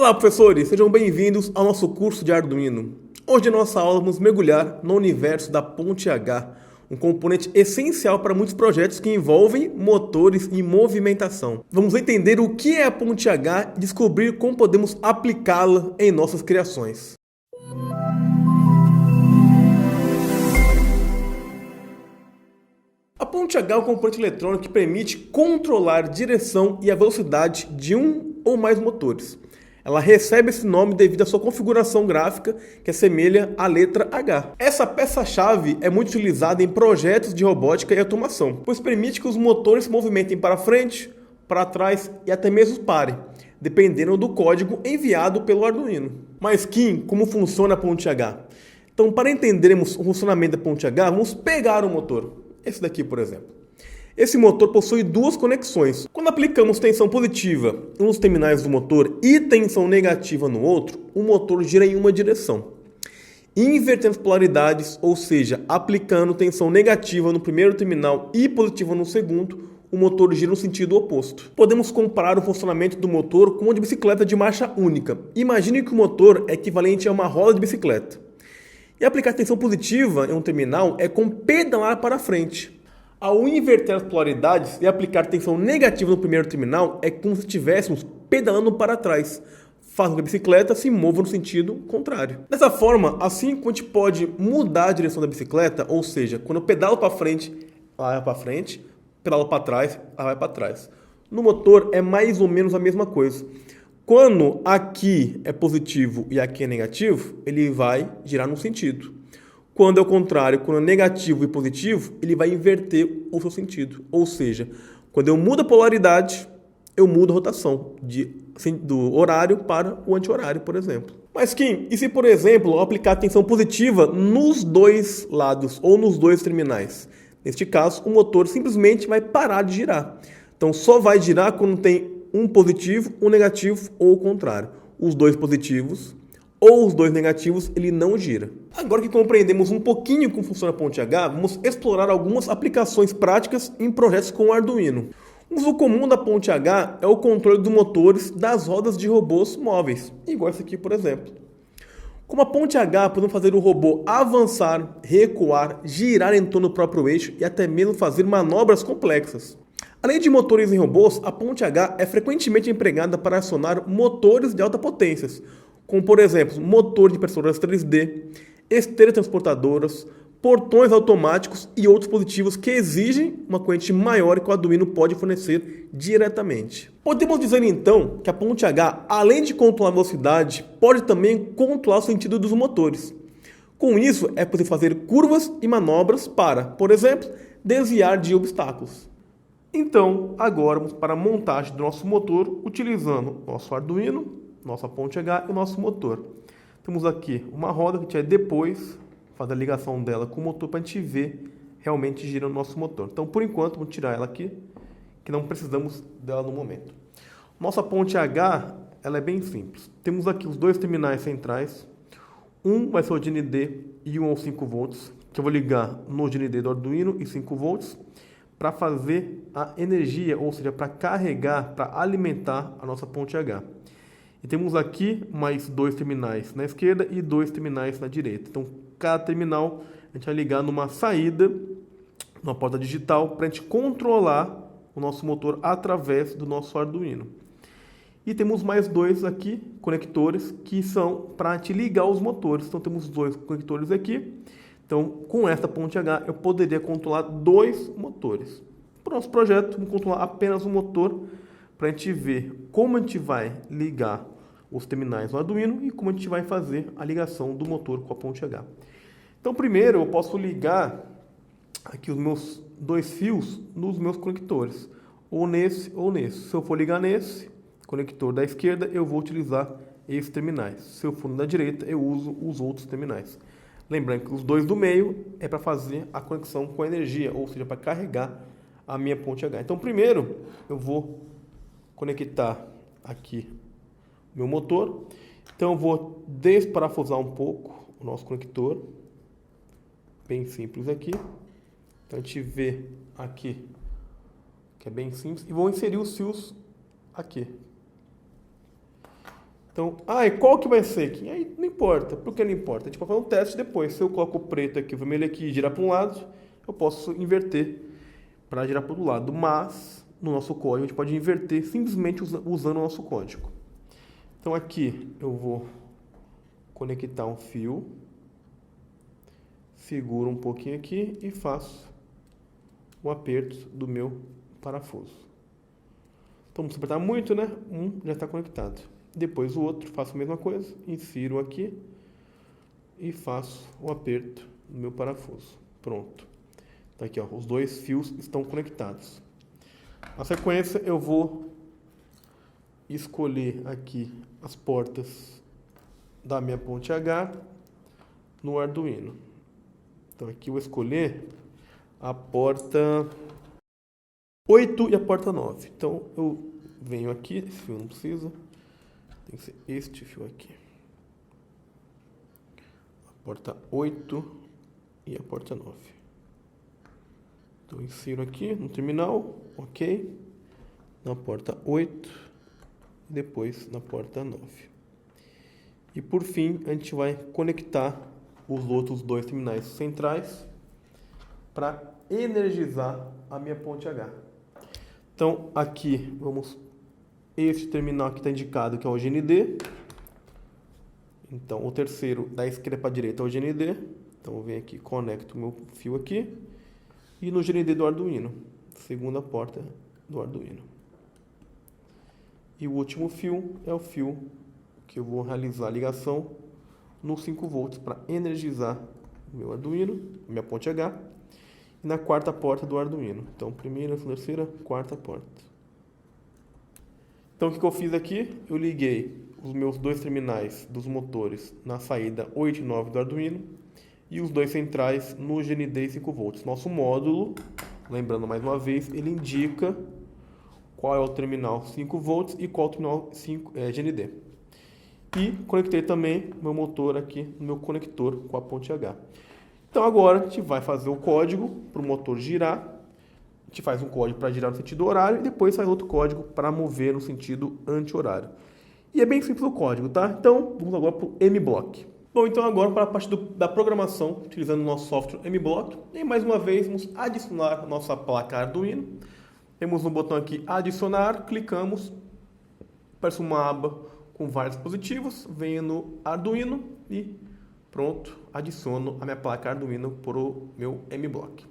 Olá, professores! Sejam bem-vindos ao nosso curso de Arduino. Hoje, em nossa aula, vamos mergulhar no universo da ponte H, um componente essencial para muitos projetos que envolvem motores e movimentação. Vamos entender o que é a ponte H e descobrir como podemos aplicá-la em nossas criações. A ponte H é um componente eletrônico que permite controlar a direção e a velocidade de um ou mais motores. Ela recebe esse nome devido à sua configuração gráfica, que assemelha à letra H. Essa peça-chave é muito utilizada em projetos de robótica e automação, pois permite que os motores se movimentem para frente, para trás e até mesmo parem, dependendo do código enviado pelo Arduino. Mas, Kim, como funciona a ponte H? Então, para entendermos o funcionamento da ponte H, vamos pegar o motor. Esse daqui, por exemplo. Esse motor possui duas conexões. Quando aplicamos tensão positiva em um dos terminais do motor e tensão negativa no outro, o motor gira em uma direção. Invertendo as polaridades, ou seja, aplicando tensão negativa no primeiro terminal e positiva no segundo, o motor gira no sentido oposto. Podemos comparar o funcionamento do motor com o de bicicleta de marcha única. Imagine que o motor é equivalente a uma roda de bicicleta. E aplicar tensão positiva em um terminal é como pedalar para frente. Ao inverter as polaridades e aplicar tensão negativa no primeiro terminal, é como se estivéssemos pedalando para trás, fazendo que a bicicleta se mova no sentido contrário. Dessa forma, assim como a gente pode mudar a direção da bicicleta, ou seja, quando eu pedalo para frente, ela vai para frente, pedalo para trás, ela vai para trás. No motor é mais ou menos a mesma coisa. Quando aqui é positivo e aqui é negativo, ele vai girar num sentido. Quando é o contrário, quando é negativo e positivo, ele vai inverter o seu sentido. Ou seja, quando eu mudo a polaridade, eu mudo a rotação do horário para o anti-horário, por exemplo. Mas, Kim, e se, por exemplo, eu aplicar tensão positiva nos dois lados ou nos dois terminais? Neste caso, o motor simplesmente vai parar de girar. Então, só vai girar quando tem um positivo, um negativo ou o contrário. Os dois positivos ou os dois negativos, ele não gira. Agora que compreendemos um pouquinho como funciona a ponte H, vamos explorar algumas aplicações práticas em projetos com o Arduino. Um uso comum da ponte H é o controle dos motores das rodas de robôs móveis, igual esse aqui, por exemplo. Com a ponte H, podemos fazer o robô avançar, recuar, girar em torno do próprio eixo e até mesmo fazer manobras complexas. Além de motores em robôs, a ponte H é frequentemente empregada para acionar motores de alta potência, como, por exemplo, motor de impressoras 3D, esteiras transportadoras, portões automáticos e outros dispositivos que exigem uma corrente maior que o Arduino pode fornecer diretamente. Podemos dizer então que a ponte H, além de controlar a velocidade, pode também controlar o sentido dos motores. Com isso, é possível fazer curvas e manobras para, por exemplo, desviar de obstáculos. Então, agora vamos para a montagem do nosso motor utilizando nosso Arduino, nossa ponte H e o nosso motor. Temos aqui uma roda que a gente vai depois fazer a ligação dela com o motor para a gente ver realmente girando o nosso motor. Então, por enquanto, vamos tirar ela aqui, que não precisamos dela no momento. Nossa ponte H, ela é bem simples. Temos aqui os dois terminais centrais. Um vai ser o GND e um aos 5 volts, que eu vou ligar no GND do Arduino e 5 volts para fazer a energia, ou seja, para carregar, para alimentar a nossa ponte H. E temos aqui mais dois terminais na esquerda e dois terminais na direita. Então, cada terminal a gente vai ligar numa saída, numa porta digital, para a gente controlar o nosso motor através do nosso Arduino. E temos mais dois aqui, conectores, que são para a gente ligar os motores. Então, temos dois conectores aqui. Então, com esta ponte H, eu poderia controlar dois motores. Para o nosso projeto, vamos controlar apenas um motor, para a gente ver como a gente vai ligar os terminais no Arduino e como a gente vai fazer a ligação do motor com a ponte H. Então, primeiro eu posso ligar aqui os meus dois fios nos meus conectores, ou nesse ou nesse. Se eu for ligar nesse conector da esquerda, eu vou utilizar esses terminais. Se eu for no da direita, eu uso os outros terminais. Lembrando que os dois do meio é para fazer a conexão com a energia, ou seja, para carregar a minha ponte H. Então, primeiro eu vou conectar aqui meu motor. Então eu vou desparafusar um pouco o nosso conector, bem simples aqui. Então a gente vê aqui que é bem simples e vou inserir os fios aqui. Então, e qual que vai ser aqui? Aí não importa. Por que não importa? A gente pode fazer um teste depois. Se eu coloco o preto aqui, o vermelho aqui e girar para um lado, eu posso inverter para girar para o outro lado. Mas, no nosso código, a gente pode inverter simplesmente usando o nosso código. Então, aqui eu vou conectar um fio, seguro um pouquinho aqui e faço o aperto do meu parafuso. Então, se apertar muito, né? Um já está conectado. Depois o outro, faço a mesma coisa, insiro aqui e faço o aperto do meu parafuso. Pronto. Tá aqui, ó, os dois fios estão conectados. Na sequência, eu vou escolher aqui as portas da minha ponte H no Arduino. Então aqui eu vou escolher a porta 8 e a porta 9. Então eu venho aqui, esse fio não precisa, tem que ser este fio aqui. A porta 8 e a porta 9. Então eu insiro aqui no terminal, ok, na porta 8, depois na porta 9. E por fim, a gente vai conectar os outros dois terminais centrais para energizar a minha ponte H. Então aqui vamos, este terminal aqui está indicado que é o GND. Então o terceiro da esquerda para a direita é o GND. Então eu venho aqui, conecto o meu fio aqui e no GND do Arduino, segunda porta do Arduino. E o último fio é o fio que eu vou realizar a ligação no 5 volts para energizar o meu Arduino, minha ponte H, e na quarta porta do Arduino. Então, primeira, terceira, quarta porta. Então, o que eu fiz aqui? Eu liguei os meus dois terminais dos motores na saída 8 e 9 do Arduino e os dois centrais no GND 5 volts. Nosso módulo, lembrando mais uma vez, ele indica qual é o terminal 5 volts e qual é o terminal GND. E conectei também meu motor aqui no meu conector com a ponte H. Então agora a gente vai fazer o código para o motor girar. A gente faz um código para girar no sentido horário e depois faz outro código para mover no sentido anti-horário. E é bem simples o código, tá? Então vamos agora para o MBlock. Bom, então agora para a parte da programação, utilizando o nosso software MBlock. E mais uma vez vamos adicionar a nossa placa Arduino. Temos um botão aqui adicionar, clicamos, aparece uma aba com vários dispositivos, venho no Arduino e pronto, adiciono a minha placa Arduino para o meu MBlock.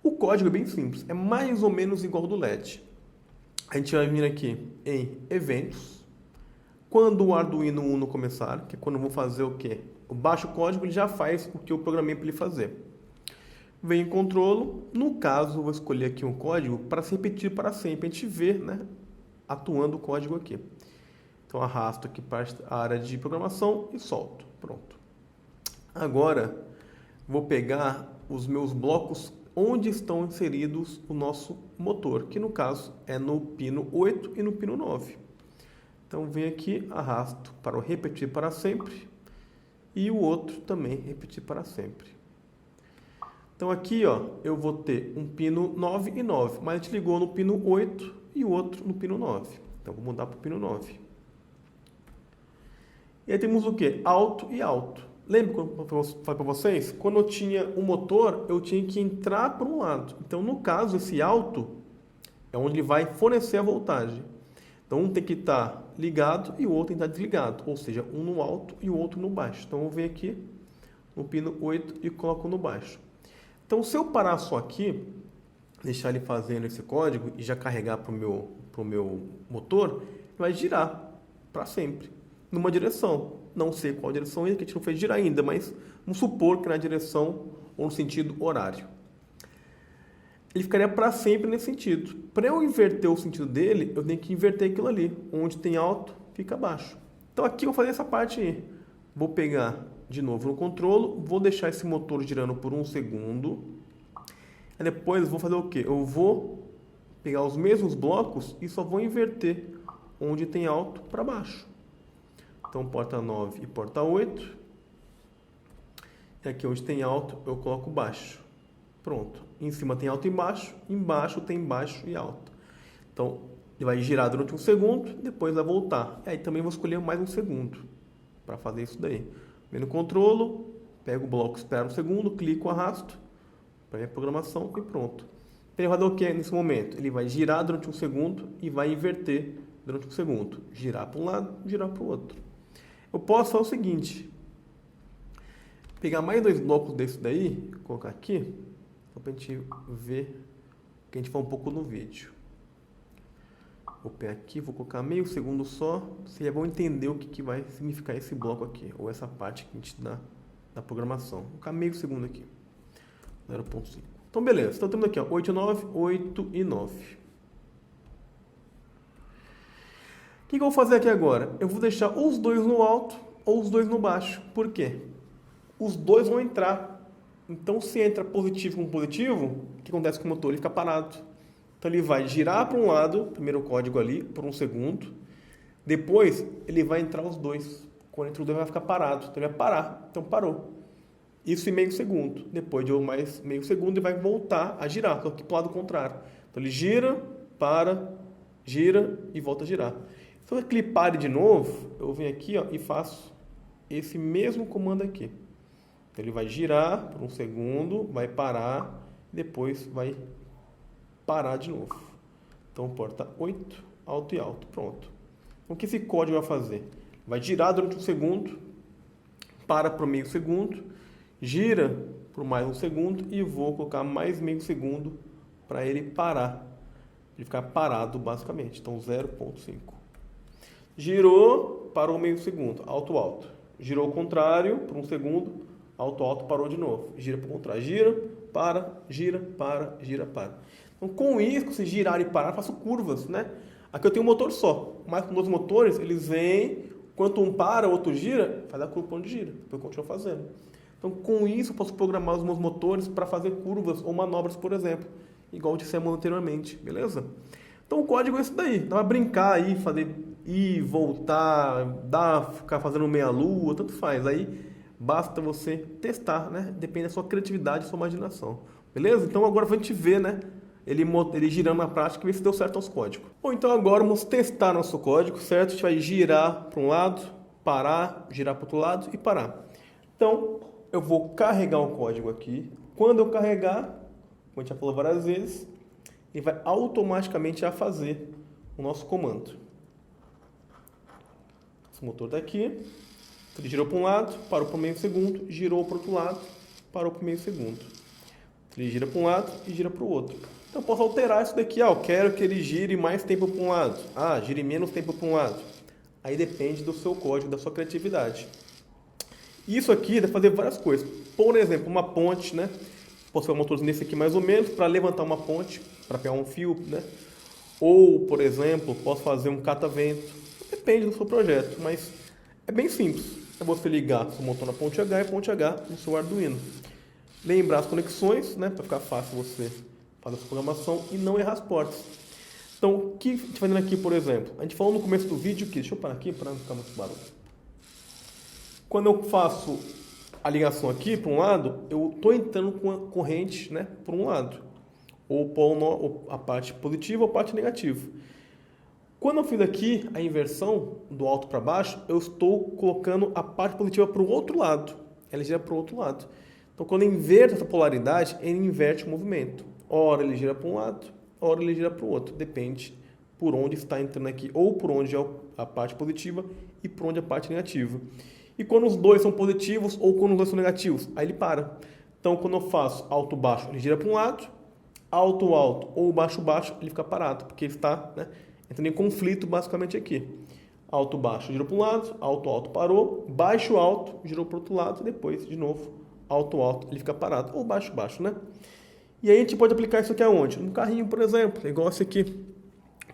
O código é bem simples, é mais ou menos igual ao do LED. A gente vai vir aqui em eventos, quando o Arduino Uno começar, que é quando eu vou fazer o quê? O baixo código ele já faz o que eu programei para ele fazer. Vem em controlo, no caso eu vou escolher aqui um código para se repetir para sempre, a gente vê, né, atuando o código aqui. Então arrasto aqui para a área de programação e solto. Pronto. Agora vou pegar os meus blocos onde estão inseridos o nosso motor, que no caso é no pino 8 e no pino 9. Então venho aqui, arrasto para o repetir para sempre e o outro também repetir para sempre. Então aqui ó, eu vou ter um pino 9 e 9, mas a gente ligou no pino 8 e o outro no pino 9. Então vou mudar para o pino 9. E aí temos o que? Alto e alto. Lembra quando eu falei para vocês? Quando eu tinha um motor, eu tinha que entrar por um lado. Então, no caso, esse alto é onde ele vai fornecer a voltagem. Então, um tem que estar ligado e o outro tem que estar desligado. Ou seja, um no alto e o outro no baixo. Então, eu venho aqui no pino 8 e coloco no baixo. Então, se eu parar só aqui, deixar ele fazendo esse código e já carregar para o meu motor, ele vai girar para sempre. Numa direção, não sei qual direção é, que a gente não fez girar ainda, mas vamos supor que na direção ou no sentido horário. Ele ficaria para sempre nesse sentido. Para eu inverter o sentido dele, eu tenho que inverter aquilo ali. Onde tem alto, fica baixo. Então aqui eu vou fazer essa parte aí. Vou pegar de novo no controlo, vou deixar esse motor girando por 1 segundo. Aí depois eu vou fazer o quê? Eu vou pegar os mesmos blocos e só vou inverter onde tem alto para baixo. Então, porta 9 e porta 8. E aqui onde tem alto, eu coloco baixo. Pronto. Em cima tem alto e baixo, embaixo tem baixo e alto. Então, Ele vai girar durante um segundo, depois vai voltar. E aí também vou escolher mais um segundo para fazer isso daí. Vem no controlo, pego o bloco, espero um segundo, clico, arrasto para minha programação e pronto. Ele vai dar o que nesse momento? Ele vai girar durante um segundo e vai inverter durante um segundo. Girar para um lado, girar para o outro. Eu posso fazer o seguinte. Pegar mais 2 blocos desse daí, colocar aqui, só para a gente ver o que a gente falou um pouco no vídeo. Vou pegar aqui, vou colocar meio segundo só, vocês já vão entender o que vai significar esse bloco aqui, ou essa parte que a gente dá da programação. Vou colocar meio segundo aqui, 0.5. Então beleza, então temos aqui ó, 8 e 9, 8 e 9. O que eu vou fazer aqui agora? Eu vou deixar os dois no alto ou os dois no baixo. Por quê? Os dois vão entrar. Então se entra positivo com positivo, o que acontece com o motor? Ele fica parado. Então ele vai girar para um lado, primeiro o código ali, por um segundo. Depois ele vai entrar os dois. Quando entra os dois vai ficar parado. Então ele vai parar. Então parou. Isso em meio segundo. Depois de mais meio segundo ele vai voltar a girar, só que para o lado contrário. Então ele gira, para, gira e volta a girar. Se eu clipar ele de novo, eu venho aqui ó, e faço esse mesmo comando aqui. Então ele vai girar por um segundo, vai parar, depois vai parar de novo. Então porta 8, alto e alto, pronto. O que esse código vai fazer? Vai girar durante um segundo, para por meio segundo, gira por mais um segundo e vou colocar mais meio segundo para ele parar. Ele ficar parado basicamente, então 0.5. Girou, parou meio segundo, alto, alto. Girou ao contrário por um segundo, alto, alto, parou de novo. Gira para o contrário, gira, para, gira, para. Então, com isso, se girar e parar, eu faço curvas, né? Aqui eu tenho um motor só, mas com 2 motores, eles vêm, enquanto um para, o outro gira, faz a curva para onde gira, depois continua fazendo. Então, com isso, eu posso programar os meus motores para fazer curvas ou manobras, por exemplo, igual dissemos anteriormente, beleza? Então, o código é esse daí, dá para brincar aí, fazer ir, voltar, ficar fazendo meia-lua, tanto faz. Aí, basta você testar, né? Depende da sua criatividade e sua imaginação. Beleza? Então agora a gente vê, né? Ele girando na prática e ver se deu certo aos códigos. Bom, então agora vamos testar nosso código, certo? A gente vai girar para um lado, parar, girar para o outro lado e parar. Então, eu vou carregar o código aqui. Quando eu carregar, como a gente já falou várias vezes, ele vai automaticamente já fazer o nosso comando. Esse motor está aqui. Ele girou para um lado, parou por meio segundo, girou para o outro lado, parou por meio segundo. Ele gira para um lado e gira para o outro. Então eu posso alterar isso daqui. Eu quero que ele gire mais tempo para um lado. Gire menos tempo para um lado. Aí depende do seu código, da sua criatividade. Isso aqui dá para fazer várias coisas. Por exemplo, uma ponte, né? Posso fazer um motorzinho desse aqui mais ou menos para levantar uma ponte, para pegar um fio, né? Ou, por exemplo, posso fazer um catavento. Depende do seu projeto, mas é bem simples. É você ligar o motor na ponte H e a ponte H no seu Arduino. Lembrar as conexões, né, para ficar fácil você fazer a programação e não errar as portas. Então, o que a gente está fazendo aqui, por exemplo? A gente falou no começo do vídeo que... Deixa eu parar aqui para não ficar muito barulho. Quando eu faço a ligação aqui para um lado, eu estou entrando com a corrente, né, por um lado. Ou a parte positiva ou a parte negativa. Quando eu fiz aqui a inversão do alto para baixo, eu estou colocando a parte positiva para o outro lado. Ela gira para o outro lado. Então, quando eu inverto essa polaridade, ele inverte o movimento. Ora ele gira para um lado, ora ele gira para o outro. Depende por onde está entrando aqui, ou por onde é a parte positiva e por onde é a parte negativa. E quando os dois são positivos ou quando os dois são negativos, aí ele para. Então, quando eu faço alto-baixo, ele gira para um lado, alto-alto ou baixo-baixo, ele fica parado, porque ele está, né, entrando em conflito basicamente aqui. Alto-baixo girou para um lado, alto-alto parou, baixo-alto girou para o outro lado, e depois, de novo, alto-alto, ele fica parado, ou baixo-baixo, né? E aí a gente pode aplicar isso aqui aonde? No carrinho, por exemplo, igual esse aqui.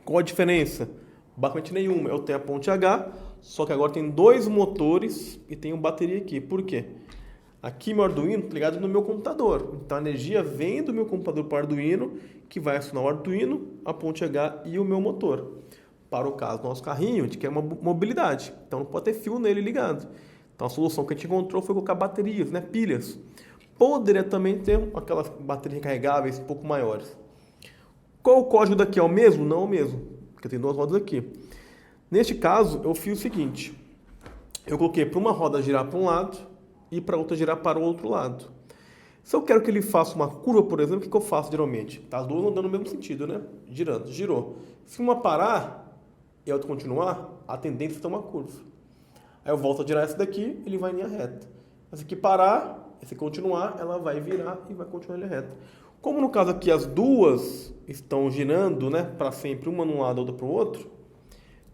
Qual a diferença? Basicamente nenhuma. Eu tenho a ponte H, só que agora tem 2 motores e tem uma bateria aqui. Por quê? Aqui meu Arduino está ligado no meu computador. Então a energia vem do meu computador para o Arduino, que vai acionar o Arduino, a ponte H e o meu motor. Para o caso do nosso carrinho, a gente quer uma mobilidade. Então não pode ter fio nele ligado. Então a solução que a gente encontrou foi colocar baterias, né, pilhas. Poderia também ter aquelas baterias recarregáveis um pouco maiores. Qual o código daqui? É o mesmo? Não é o mesmo. porque tem duas rodas aqui. Neste caso, eu fiz o seguinte, eu coloquei para uma roda girar para um lado e para outra girar para o outro lado. Se eu quero que ele faça uma curva, por exemplo, o que eu faço geralmente? Tá, as duas andando no mesmo sentido, né? Girando, girou. Se uma parar e a outra continuar, a tendência é ter uma curva. Aí eu volto a girar essa daqui, ele vai em linha reta. Essa aqui parar, essa continuar, ela vai virar e vai continuar em linha reta. Como no caso aqui as duas estão girando, né, para sempre, uma num lado, outra para o outro,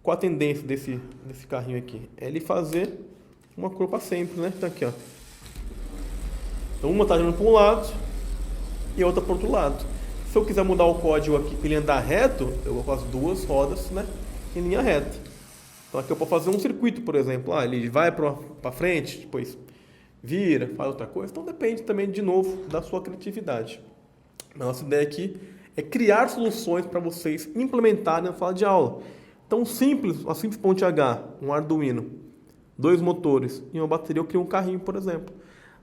qual a tendência desse carrinho aqui? É ele fazer uma curva para sempre, né? Então aqui, ó. Então uma está girando para um lado e a outra para o outro lado. Se eu quiser mudar o código aqui para ele andar reto, eu vou com as duas rodas, né, em linha reta. Então aqui eu posso fazer um circuito, por exemplo. Ele vai para frente, depois vira, faz outra coisa. Então depende também, de novo, da sua criatividade. A nossa ideia aqui é criar soluções para vocês implementarem na sala de aula. Então simples, uma simples ponte H, um Arduino, 2 motores e uma bateria, eu crio um carrinho, por exemplo.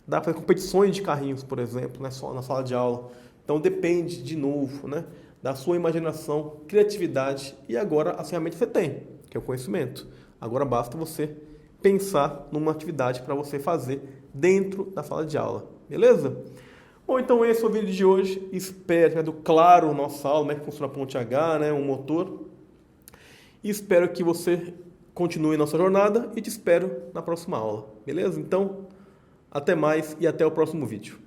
Dá para fazer competições de carrinhos, por exemplo, né, só na sala de aula. Então depende, de novo, né, da sua imaginação, criatividade e agora as ferramentas que você tem, que é o conhecimento. Agora basta você pensar numa atividade para você fazer dentro da sala de aula, beleza? Bom, então esse é o vídeo de hoje. Espero que tenha ficado claro nossa aula, né, que funciona a ponte H, né, um motor. E espero que você continue nossa jornada e te espero na próxima aula, beleza? Então, até mais e até o próximo vídeo.